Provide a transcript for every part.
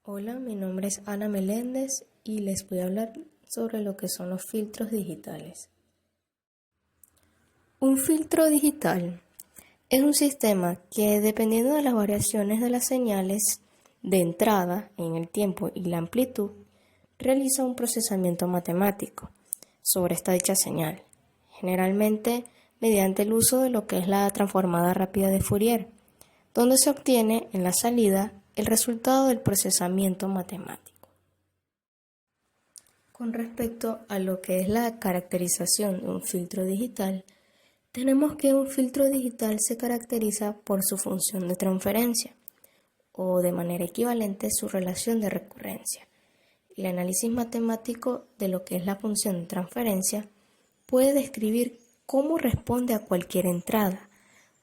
Hola, mi nombre es Ana Meléndez y les voy a hablar sobre lo que son los filtros digitales. Un filtro digital es un sistema que, dependiendo de las variaciones de las señales de entrada en el tiempo y la amplitud, realiza un procesamiento matemático sobre esta dicha señal, generalmente mediante el uso de lo que es la transformada rápida de Fourier, donde se obtiene en la salida el resultado del procesamiento matemático. Con respecto a lo que es la caracterización de un filtro digital, tenemos que un filtro digital se caracteriza por su función de transferencia o, de manera equivalente, su relación de recurrencia. El análisis matemático de lo que es la función de transferencia puede describir cómo responde a cualquier entrada.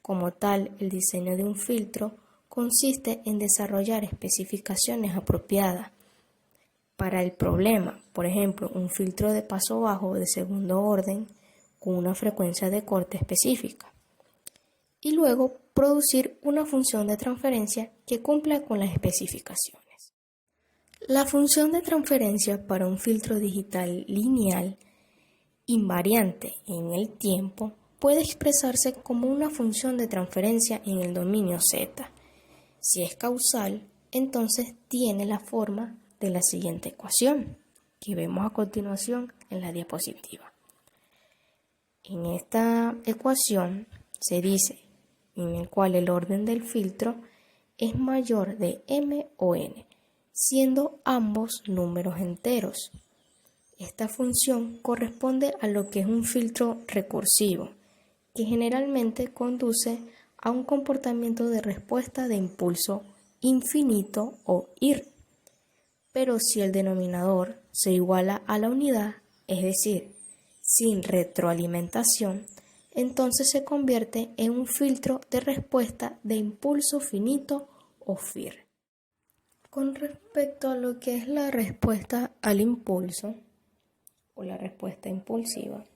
Como tal, el diseño de un filtro consiste en desarrollar especificaciones apropiadas para el problema. Por ejemplo, un filtro de paso bajo de segundo orden con una frecuencia de corte específica. Y luego producir una función de transferencia que cumpla con las especificaciones. La función de transferencia para un filtro digital lineal invariante en el tiempo puede expresarse como una función de transferencia en el dominio Z. Si es causal, entonces tiene la forma de la siguiente ecuación, que vemos a continuación en la diapositiva. En esta ecuación se dice en el cual el orden del filtro es mayor de m o n, siendo ambos números enteros. Esta función corresponde a lo que es un filtro recursivo, que generalmente conduce a un comportamiento de respuesta de impulso infinito o IR. Pero si el denominador se iguala a la unidad, es decir, sin retroalimentación, entonces se convierte en un filtro de respuesta de impulso finito o FIR. Con respecto a lo que es la respuesta al impulso o la respuesta impulsiva,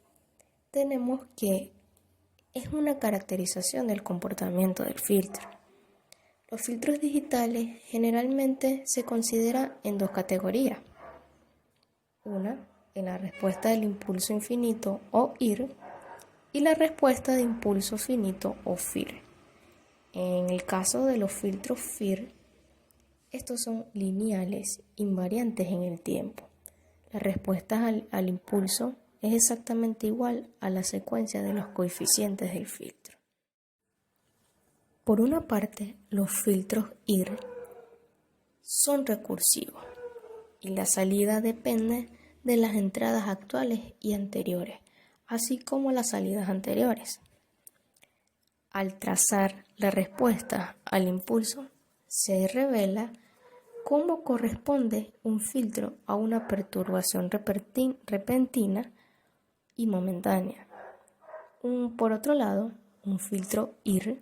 tenemos que es una caracterización del comportamiento del filtro. Los filtros digitales generalmente se consideran en dos categorías. Una, en la respuesta del impulso infinito o IR y la respuesta de impulso finito o FIR. En el caso de los filtros FIR, estos son lineales, invariantes en el tiempo. La respuesta al impulso es exactamente igual a la secuencia de los coeficientes del filtro. Por una parte, los filtros IR son recursivos y la salida depende de las entradas actuales y anteriores, así como las salidas anteriores. Al trazar la respuesta al impulso, se revela cómo corresponde un filtro a una perturbación repentina y momentánea. Por otro lado, un filtro IR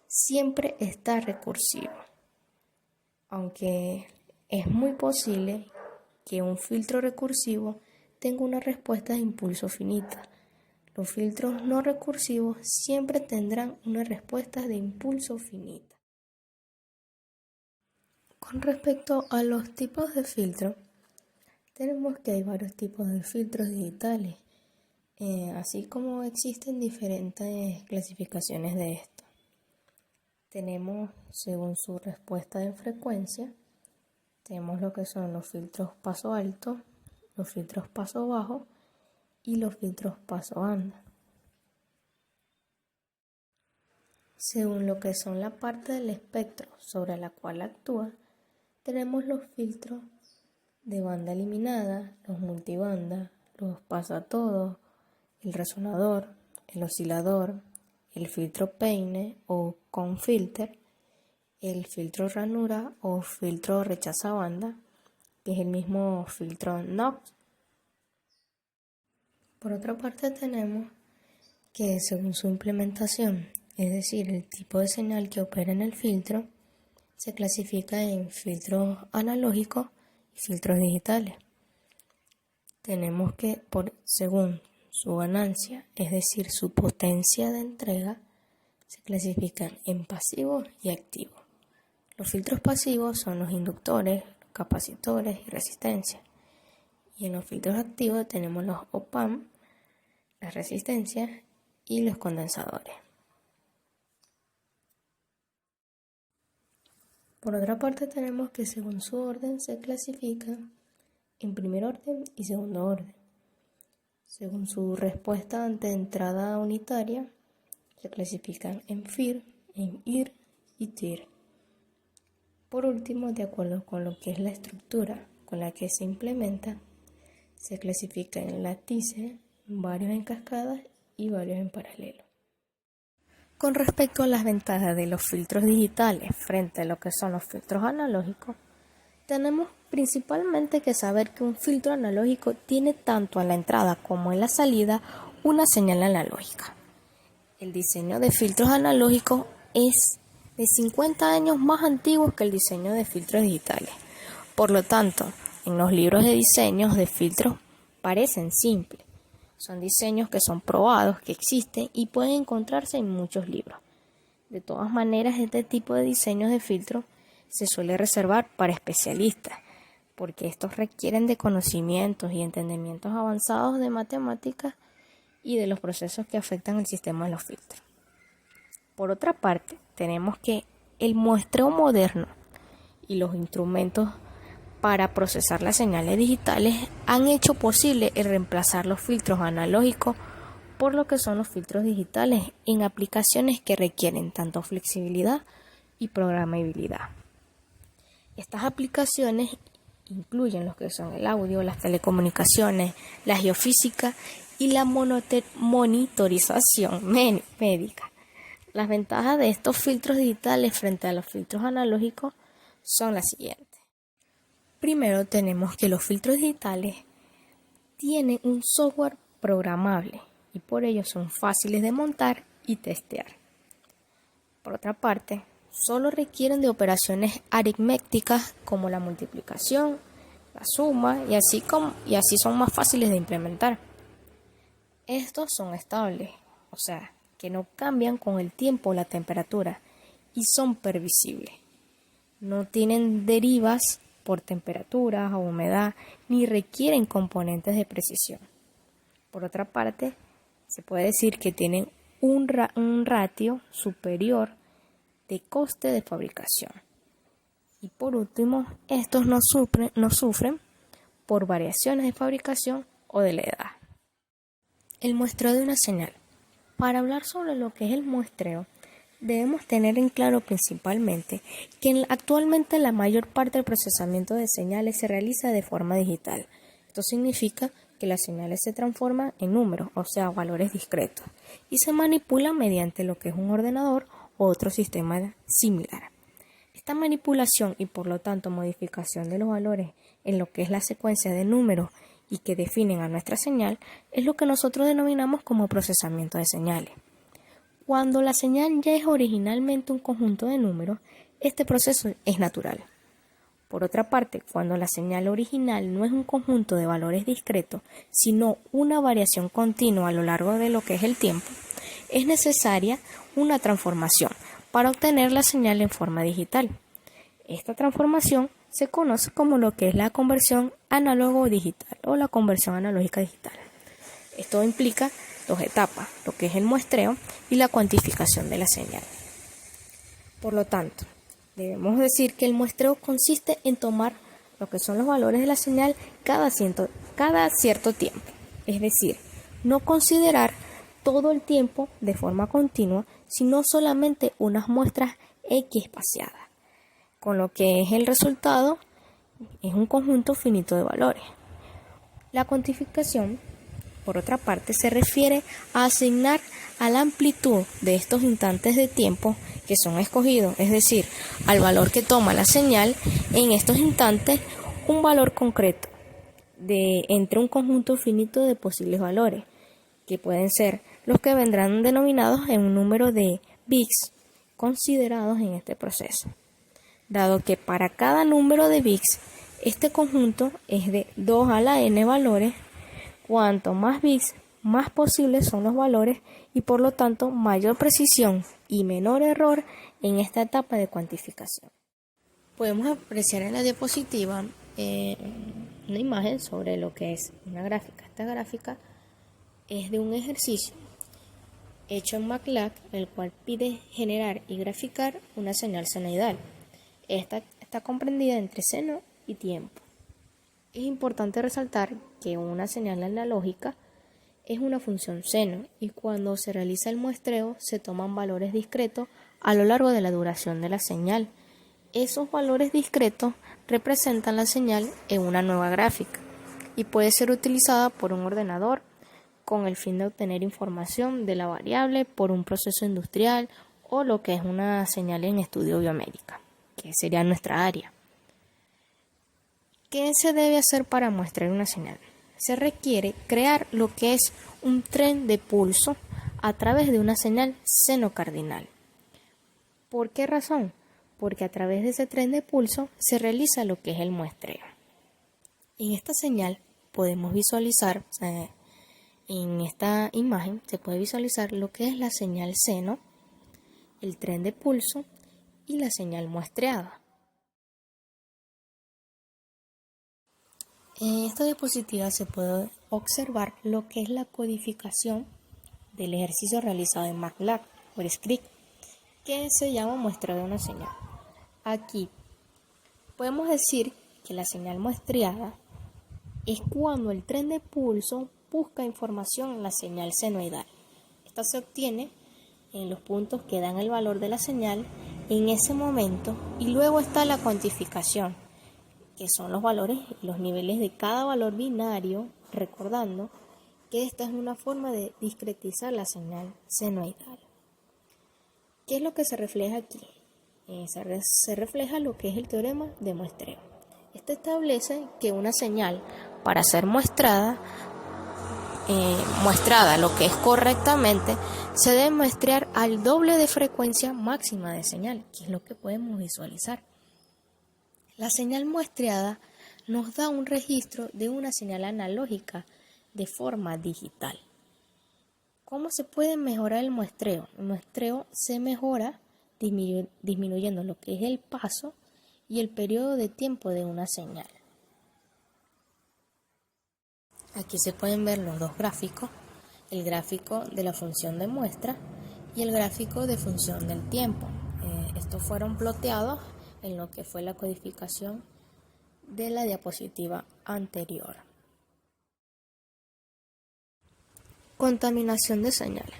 siempre está recursivo, aunque es muy posible que un filtro recursivo tenga una respuesta de impulso finita. Los filtros no recursivos siempre tendrán una respuesta de impulso finita. Con respecto a los tipos de filtro, tenemos que hay varios tipos de filtros digitales, así como existen diferentes clasificaciones de estos. Tenemos, según su respuesta de frecuencia, tenemos lo que son los filtros paso alto, los filtros paso bajo y los filtros paso banda. Según lo que son la parte del espectro sobre la cual actúa, tenemos los filtros de banda eliminada, los multibanda, los pasatodos, el resonador, el oscilador, el filtro peine o cone filter, el filtro ranura o filtro rechazabanda, que es el mismo filtro Knox. Por otra parte tenemos que según su implementación, es decir, el tipo de señal que opera en el filtro, se clasifica en filtros analógicos y filtros digitales. Tenemos que, según su ganancia, es decir, su potencia de entrega, se clasifican en pasivos y activos. Los filtros pasivos son los inductores, los capacitores y resistencias. Y en los filtros activos tenemos los op-amp, las resistencias y los condensadores. Por otra parte tenemos que según su orden se clasifica en primer orden y segundo orden. Según su respuesta ante entrada unitaria, se clasifican en FIR, en IR y TIR. Por último, de acuerdo con lo que es la estructura con la que se implementa, se clasifica en lattice, varios en cascada y varios en paralelo. Con respecto a las ventajas de los filtros digitales frente a lo que son los filtros analógicos, tenemos principalmente que saber que un filtro analógico tiene tanto en la entrada como en la salida una señal analógica. El diseño de filtros analógicos es de 50 años más antiguo que el diseño de filtros digitales. Por lo tanto, en los libros de diseños de filtros parecen simples. Son diseños que son probados, que existen y pueden encontrarse en muchos libros. De todas maneras, este tipo de diseños de filtros se suele reservar para especialistas, porque estos requieren de conocimientos y entendimientos avanzados de matemáticas y de los procesos que afectan el sistema de los filtros. Por otra parte, tenemos que el muestreo moderno y los instrumentos para procesar las señales digitales han hecho posible el reemplazar los filtros analógicos por lo que son los filtros digitales en aplicaciones que requieren tanto flexibilidad y programabilidad. Estas aplicaciones incluyen los que son el audio, las telecomunicaciones, la geofísica y la monitorización médica. Las ventajas de estos filtros digitales frente a los filtros analógicos son las siguientes. Primero tenemos que los filtros digitales tienen un software programable y por ello son fáciles de montar y testear. Por otra parte, solo requieren de operaciones aritméticas como la multiplicación, la suma y así son más fáciles de implementar. Estos son estables, o sea, que no cambian con el tiempo o la temperatura y son previsibles. No tienen derivas por temperatura o humedad ni requieren componentes de precisión. Por otra parte, se puede decir que tienen un ratio superior de coste de fabricación. Y por último, estos no sufren por variaciones de fabricación o de la edad. El muestreo de una señal. Para hablar sobre lo que es el muestreo, debemos tener en claro principalmente que actualmente la mayor parte del procesamiento de señales se realiza de forma digital. Esto significa que las señales se transforman en números, o sea, valores discretos, y se manipulan mediante lo que es un ordenador o otro sistema similar. Esta manipulación y por lo tanto modificación de los valores en lo que es la secuencia de números y que definen a nuestra señal es lo que nosotros denominamos como procesamiento de señales. Cuando la señal ya es originalmente un conjunto de números, este proceso es natural. Por otra parte, cuando la señal original no es un conjunto de valores discretos, sino una variación continua a lo largo de lo que es el tiempo, es necesaria una transformación para obtener la señal en forma digital. Esta transformación se conoce como lo que es la conversión análogo-digital o la conversión analógica-digital. Esto implica dos etapas, lo que es el muestreo y la cuantificación de la señal. Por lo tanto, debemos decir que el muestreo consiste en tomar lo que son los valores de la señal cada cierto tiempo, es decir, no considerar todo el tiempo de forma continua, sino solamente unas muestras X espaciadas, con lo que es el resultado es un conjunto finito de valores. La cuantificación, por otra parte, se refiere a asignar a la amplitud de estos instantes de tiempo que son escogidos, es decir, al valor que toma la señal en estos instantes, un valor concreto entre un conjunto finito de posibles valores, que pueden ser los que vendrán denominados en un número de bits considerados en este proceso. Dado que para cada número de bits, este conjunto es de 2 a la n valores, cuanto más bits, más posibles son los valores y por lo tanto mayor precisión y menor error en esta etapa de cuantificación. Podemos apreciar en la diapositiva una imagen sobre lo que es una gráfica. Esta gráfica es de un ejercicio hecho en MATLAB, el cual pide generar y graficar una señal senoidal. Esta está comprendida entre seno y tiempo. Es importante resaltar que una señal analógica es una función seno y cuando se realiza el muestreo se toman valores discretos a lo largo de la duración de la señal. Esos valores discretos representan la señal en una nueva gráfica y puede ser utilizada por un ordenador con el fin de obtener información de la variable por un proceso industrial o lo que es una señal en estudio biomédica, que sería nuestra área. ¿Qué se debe hacer para muestrear una señal? Se requiere crear lo que es un tren de pulso a través de una señal seno-cardinal. ¿Por qué razón? Porque a través de ese tren de pulso se realiza lo que es el muestreo. En esta señal podemos visualizar, en esta imagen se puede visualizar lo que es la señal seno, el tren de pulso y la señal muestreada. En esta diapositiva se puede observar lo que es la codificación del ejercicio realizado en MATLAB por script, que se llama muestreo de una señal. Aquí podemos decir que la señal muestreada es cuando el tren de pulso busca información en la señal senoidal. Esta se obtiene en los puntos que dan el valor de la señal en ese momento y luego está la cuantificación, que son los valores y los niveles de cada valor binario, recordando que esta es una forma de discretizar la señal senoidal. ¿Qué es lo que se refleja aquí? Se refleja lo que es el teorema de muestreo. Este establece que una señal, para ser muestrada lo que es correctamente, se debe muestrear al doble de frecuencia máxima de señal, que es lo que podemos visualizar. La señal muestreada nos da un registro de una señal analógica de forma digital. ¿Cómo se puede mejorar el muestreo? El muestreo se mejora disminuyendo lo que es el paso y el periodo de tiempo de una señal. Aquí se pueden ver los dos gráficos, el gráfico de la función de muestra y el gráfico de función del tiempo. Estos fueron ploteados en lo que fue la codificación de la diapositiva anterior. Contaminación de señales.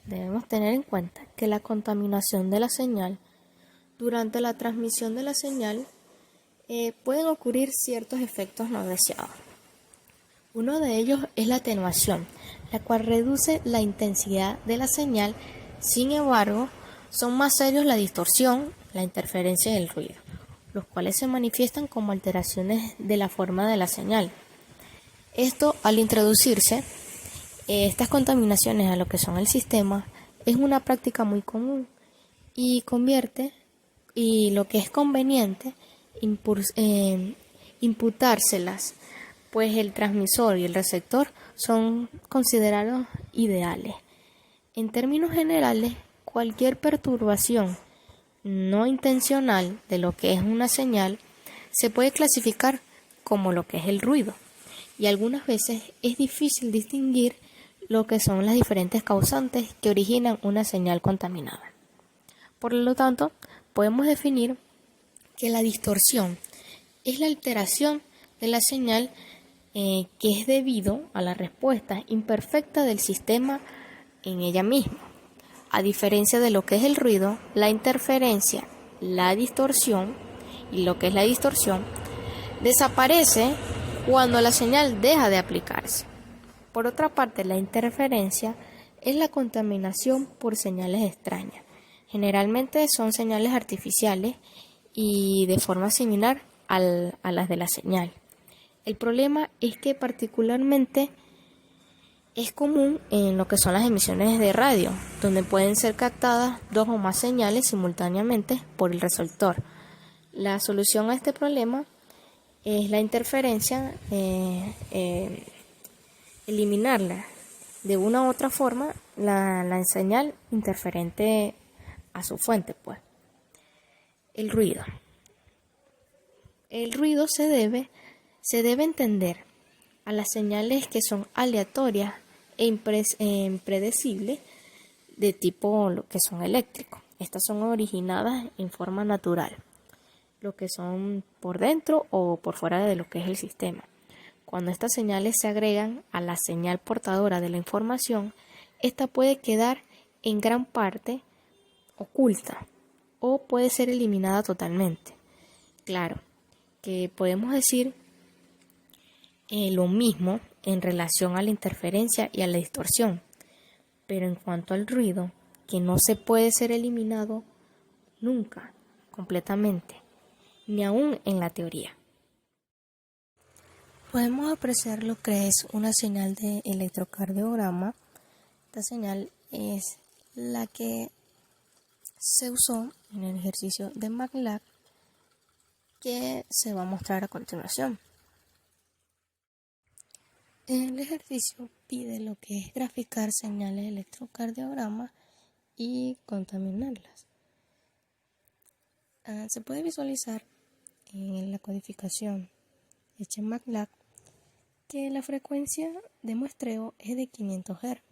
Debemos tener en cuenta que la contaminación de la señal durante la transmisión de la señal pueden ocurrir ciertos efectos no deseados. Uno de ellos es la atenuación, la cual reduce la intensidad de la señal. Sin embargo, son más serios la distorsión, la interferencia y el ruido, los cuales se manifiestan como alteraciones de la forma de la señal. Esto, al introducirse estas contaminaciones a lo que son el sistema, es una práctica muy común y lo que es conveniente imputárselas, pues el transmisor y el receptor son considerados ideales. En términos generales, cualquier perturbación no intencional de lo que es una señal se puede clasificar como lo que es el ruido, y algunas veces es difícil distinguir lo que son las diferentes causantes que originan una señal contaminada. Por lo tanto, podemos definir que la distorsión es la alteración de la señal que es debido a la respuesta imperfecta del sistema en ella misma. A diferencia de lo que es el ruido, la interferencia, la distorsión y lo que es la distorsión desaparece cuando la señal deja de aplicarse. Por otra parte, la interferencia es la contaminación por señales extrañas. Generalmente son señales artificiales y de forma similar a las de la señal. El problema es que particularmente es común en lo que son las emisiones de radio, donde pueden ser captadas dos o más señales simultáneamente por el receptor. La solución a este problema es la interferencia, eliminarla de una u otra forma, la señal interferente a su fuente, pues. El ruido. El ruido se debe entender a las señales que son aleatorias e impredecibles de tipo lo que son eléctricos. Estas son originadas en forma natural, lo que son por dentro o por fuera de lo que es el sistema. Cuando estas señales se agregan a la señal portadora de la información, esta puede quedar en gran parte oculta o puede ser eliminada totalmente. Claro, que podemos decir lo mismo en relación a la interferencia y a la distorsión, pero en cuanto al ruido, que no se puede ser eliminado nunca completamente, ni aún en la teoría. Podemos apreciar lo que es una señal de electrocardiograma. Esta señal es la que se usó en el ejercicio de MATLAB que se va a mostrar a continuación. El ejercicio pide lo que es graficar señales de electrocardiograma y contaminarlas. Se puede visualizar en la codificación hecha en MATLAB que la frecuencia de muestreo es de 500 Hz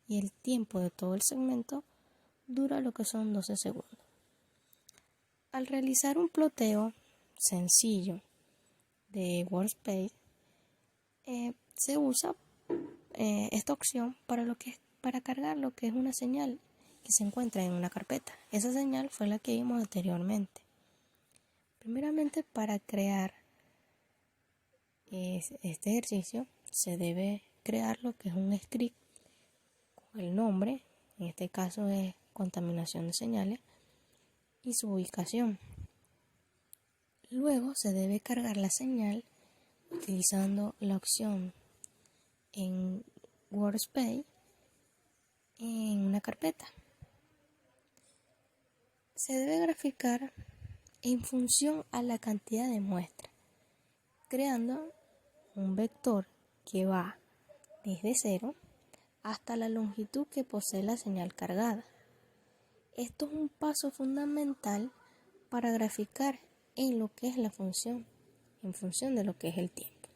y el tiempo de todo el segmento dura lo que son 12 segundos. Al realizar un ploteo sencillo de Workspace, se usa esta opción para cargar lo que es una señal que se encuentra en una carpeta. Esa señal fue la que vimos anteriormente. Primeramente, para crear este ejercicio se debe crear lo que es un script con el nombre, en este caso es contaminación de señales, y su ubicación. Luego se debe cargar la señal utilizando la opción en Workspace en una carpeta. Se debe graficar en función a la cantidad de muestras, creando un vector que va desde 0 hasta la longitud que posee la señal cargada. Esto es un paso fundamental para graficar en lo que es la función, en función de lo que es el tiempo.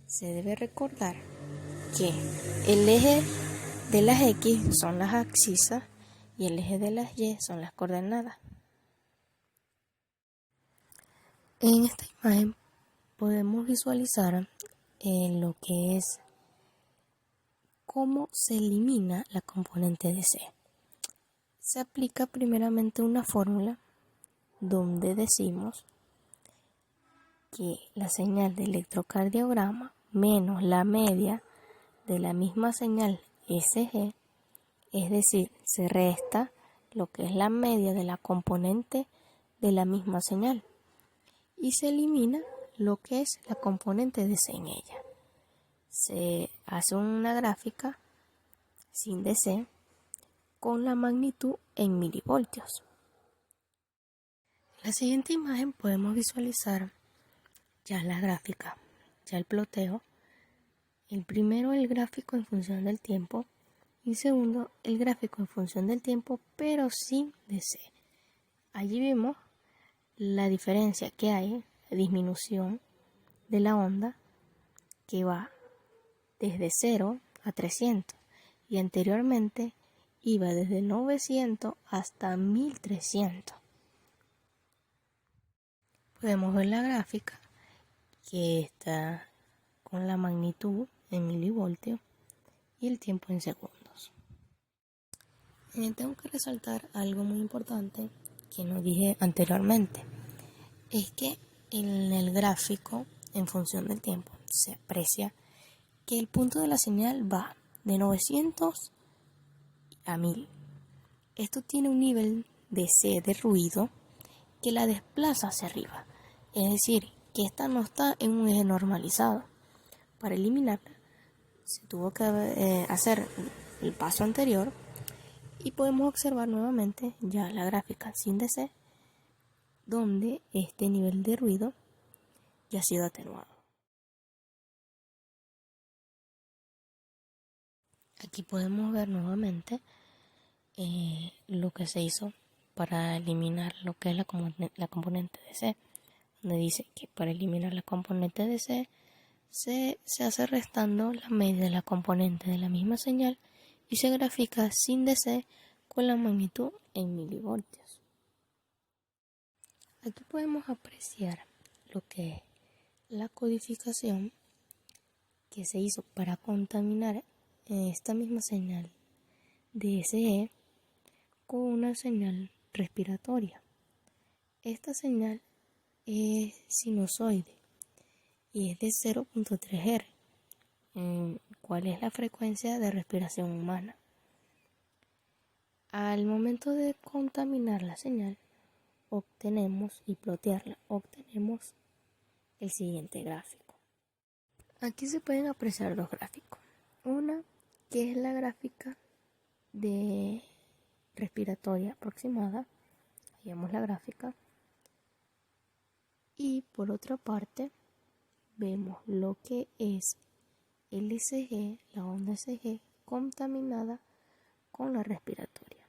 Se debe recordar que el eje de las X son las abscisas y el eje de las Y son las coordenadas. En esta imagen podemos visualizar lo que es cómo se elimina la componente de C. Se aplica primeramente una fórmula donde decimos que la señal de electrocardiograma menos la media de la misma señal SG, es decir, se resta lo que es la media de la componente de la misma señal y se elimina lo que es la componente de C en ella. Se hace una gráfica sin DC con la magnitud en milivoltios. En la siguiente imagen podemos visualizar ya la gráfica, ya el ploteo. El primero, el gráfico en función del tiempo, y el segundo, el gráfico en función del tiempo, pero sin DC. Allí vemos la diferencia que hay, la disminución de la onda que va desde 0 a 300 y anteriormente iba desde 900 hasta 1300. Podemos ver la gráfica que está con la magnitud en milivoltios y el tiempo en segundos. Tengo que resaltar algo muy importante que no dije anteriormente. Es que en el gráfico, en función del tiempo, se aprecia que el punto de la señal va de 900 a 1000. Esto tiene un nivel de C de ruido que la desplaza hacia arriba. Es decir, que esta no está en un eje normalizado. Para eliminarla, se tuvo que hacer el paso anterior y podemos observar nuevamente ya la gráfica sin DC, donde este nivel de ruido ya ha sido atenuado. Aquí podemos ver nuevamente lo que se hizo para eliminar lo que es la componente DC, donde dice que para eliminar la componente DC se hace restando la media de la componente de la misma señal y se grafica sin DC con la magnitud en milivoltios. Aquí podemos apreciar lo que es la codificación que se hizo para contaminar esta misma señal DSE con una señal respiratoria. Esta señal es sinusoide y es de 0.3 Hz, cuál es la frecuencia de respiración humana. Al momento de contaminar la señal, obtenemos y plotearla, obtenemos el siguiente gráfico. Aquí se pueden apreciar dos gráficos. Una que es la gráfica de respiratoria aproximada, ahí vemos la gráfica, y por otra parte vemos lo que es el ECG, la onda ECG contaminada con la respiratoria.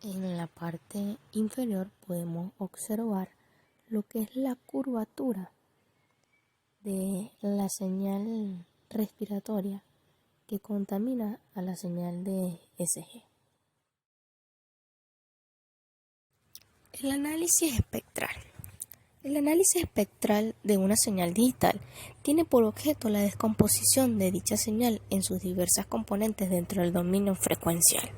En la parte inferior podemos observar lo que es la curvatura de la señal respiratoria que contamina a la señal de ECG. El análisis espectral. El análisis espectral de una señal digital tiene por objeto la descomposición de dicha señal en sus diversas componentes dentro del dominio frecuencial.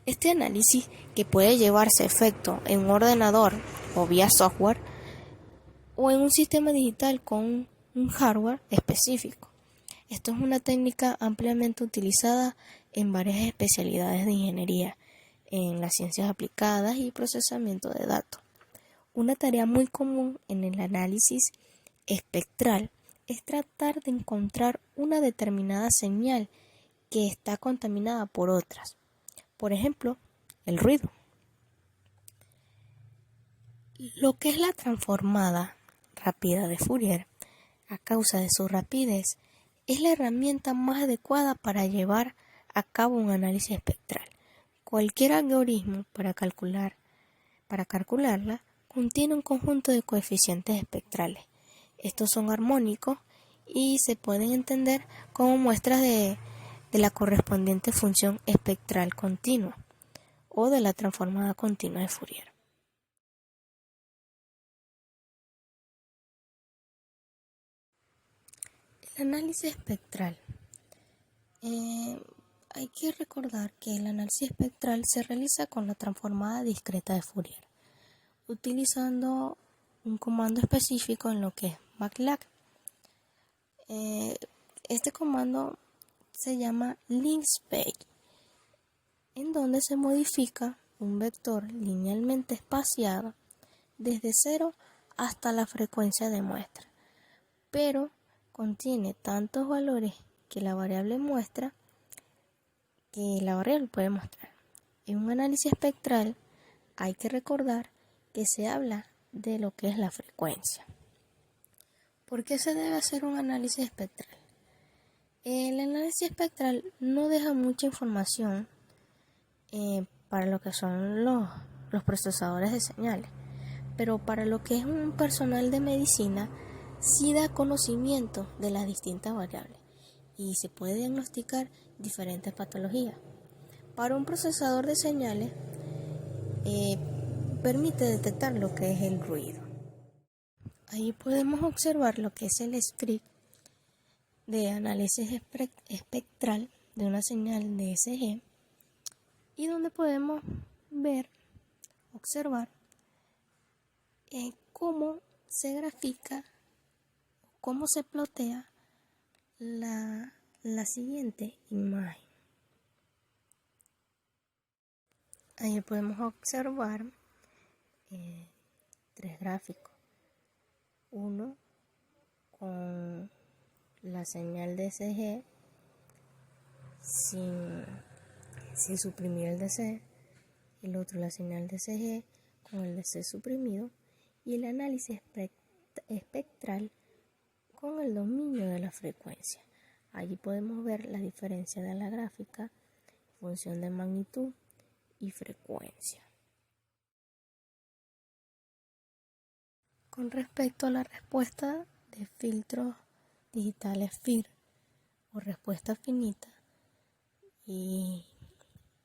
Este análisis, que puede llevarse a efecto en un ordenador o vía software o en un sistema digital con un hardware específico. Esto es una técnica ampliamente utilizada en varias especialidades de ingeniería, en las ciencias aplicadas y procesamiento de datos. Una tarea muy común en el análisis espectral es tratar de encontrar una determinada señal que está contaminada por otras. Por ejemplo, el ruido. Lo que es la transformada rápida de Fourier, a causa de su rapidez, es la herramienta más adecuada para llevar a cabo un análisis espectral. Cualquier algoritmo para calcularla contiene un conjunto de coeficientes espectrales. Estos son armónicos y se pueden entender como muestras de la correspondiente función espectral continua o de la transformada continua de Fourier. El análisis espectral. Hay que recordar que el análisis espectral se realiza con la transformada discreta de Fourier, utilizando un comando específico en lo que es MATLAB. Este comando se llama linspace, en donde se modifica un vector linealmente espaciado desde 0 hasta la frecuencia de muestra, pero contiene tantos valores que la variable puede mostrar. En un análisis espectral hay que recordar que se habla de lo que es la frecuencia. ¿Por qué se debe hacer un análisis espectral? El análisis espectral no deja mucha información para lo que son los procesadores de señales, pero para lo que es un personal de medicina sí da conocimiento de las distintas variables y se puede diagnosticar diferentes patologías. Para un procesador de señales permite detectar lo que es el ruido. Ahí podemos observar lo que es el script de análisis espectral de una señal de ECG y donde podemos observar cómo se grafica, cómo se plotea la siguiente imagen. Ahí podemos observar 3 gráficos. Uno con la señal de ECG sin suprimir el DC, el otro la señal de ECG con el DC suprimido y el análisis espectral con el dominio de la frecuencia. Allí podemos ver la diferencia de la gráfica en función de magnitud y frecuencia. Con respecto a la respuesta de filtros digitales FIR o respuesta finita y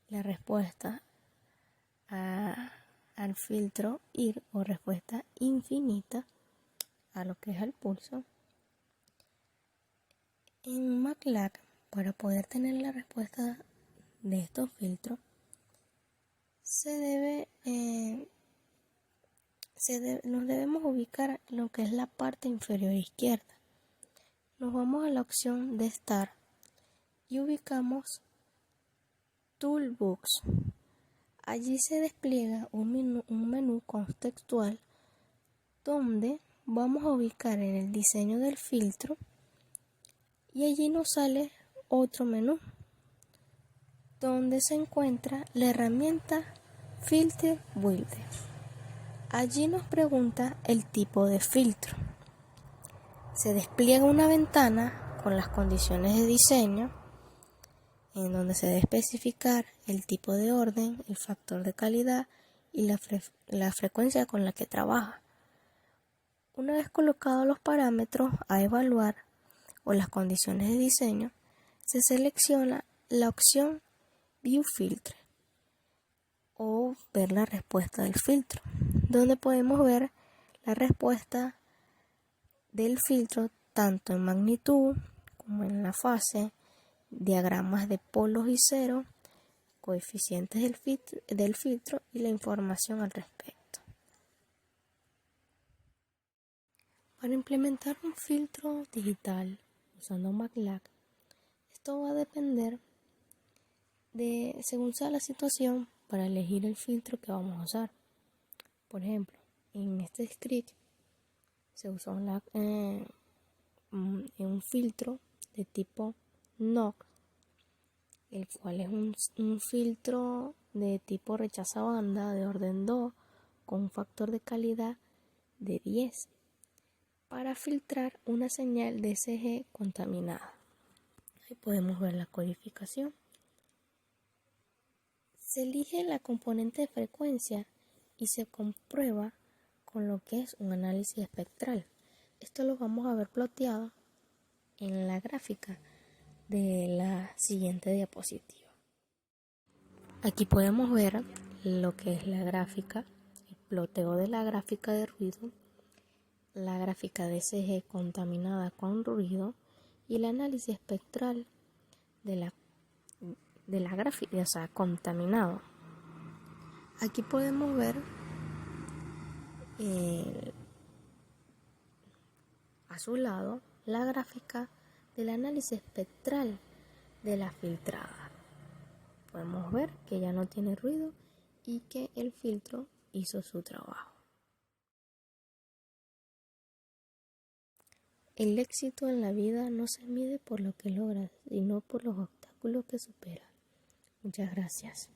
la respuesta al filtro IR o respuesta infinita a lo que es el pulso, en MATLAB, para poder tener la respuesta de estos filtros, nos debemos ubicar en lo que es la parte inferior izquierda. Nos vamos a la opción de Start y ubicamos Toolbox. Allí se despliega un menú contextual donde vamos a ubicar en el diseño del filtro y allí nos sale otro menú donde se encuentra la herramienta Filter Builder. Allí nos pregunta el tipo de filtro. Se despliega una ventana con las condiciones de diseño en donde se debe especificar el tipo de orden, el factor de calidad y la frecuencia con la que trabaja. Una vez colocados los parámetros a evaluar o las condiciones de diseño, se selecciona la opción View Filter o ver la respuesta del filtro, donde podemos ver la respuesta del filtro tanto en magnitud como en la fase, diagramas de polos y cero, coeficientes del filtro y la información al respecto. Para implementar un filtro digital usando MATLAB, esto va a depender de, según sea la situación, para elegir el filtro que vamos a usar. Por ejemplo, en este script se usa un filtro de tipo NOC, el cual es un filtro de tipo rechaza banda de orden 2 con un factor de calidad de 10 para filtrar una señal DSG contaminada. Ahí podemos ver la codificación. Se elige la componente de frecuencia y se comprueba con lo que es un análisis espectral. Esto lo vamos a ver ploteado en la gráfica de la siguiente diapositiva. Aquí podemos ver lo que es la gráfica, el ploteo de la gráfica de ruido, la gráfica de DSG contaminada con ruido y el análisis espectral de la gráfica, o sea, contaminado. Aquí podemos ver a su lado la gráfica del análisis espectral de la filtrada. Podemos ver que ya no tiene ruido y que el filtro hizo su trabajo. El éxito en la vida no se mide por lo que logras, sino por los obstáculos que superas. Muchas gracias.